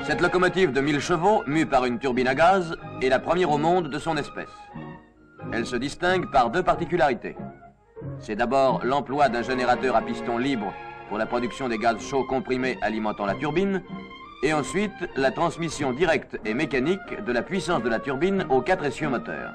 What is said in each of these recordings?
Cette locomotive de 1000 chevaux, mue par une turbine à gaz, est la première au monde de son espèce. Elle se distingue par deux particularités. C'est d'abord l'emploi d'un générateur à piston libre pour la production des gaz chauds comprimés alimentant la turbine, et ensuite la transmission directe et mécanique de la puissance de la turbine aux 4 essieux moteurs.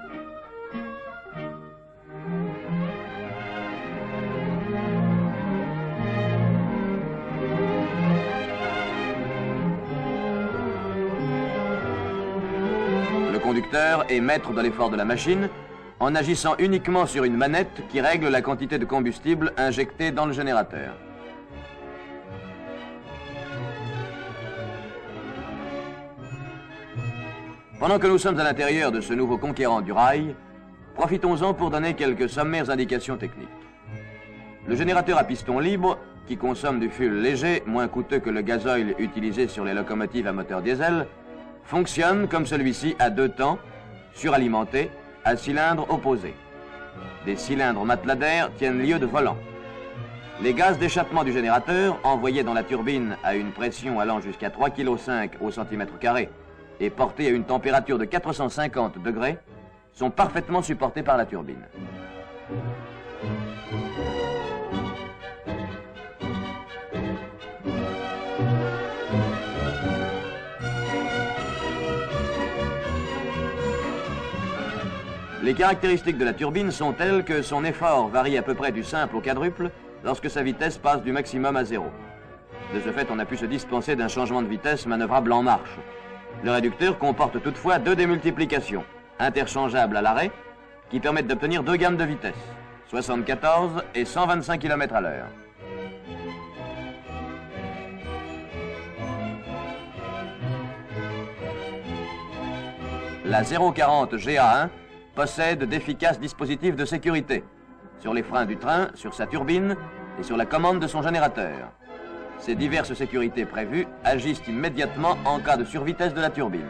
Le conducteur est maître de l'effort de la machine en agissant uniquement sur une manette qui règle la quantité de combustible injectée dans le générateur. Pendant que nous sommes à l'intérieur de ce nouveau conquérant du rail, profitons-en pour donner quelques sommaires indications techniques. Le générateur à piston libre, qui consomme du fuel léger, moins coûteux que le gasoil utilisé sur les locomotives à moteur diesel, fonctionne comme celui-ci à 2 temps, suralimenté, à cylindres opposés. Des cylindres matelas d'air tiennent lieu de volant. Les gaz d'échappement du générateur, envoyés dans la turbine à une pression allant jusqu'à 3,5 kg au centimètre carré et portés à une température de 450 degrés, sont parfaitement supportés par la turbine. Les caractéristiques de la turbine sont telles que son effort varie à peu près du simple au quadruple lorsque sa vitesse passe du maximum à 0. De ce fait, on a pu se dispenser d'un changement de vitesse manœuvrable en marche. Le réducteur comporte toutefois 2 démultiplications, interchangeables à l'arrêt, qui permettent d'obtenir 2 gammes de vitesse, 74 et 125 km à l'heure. La 040 GA1 possède d'efficaces dispositifs de sécurité sur les freins du train, sur sa turbine et sur la commande de son générateur. Ces diverses sécurités prévues agissent immédiatement en cas de survitesse de la turbine.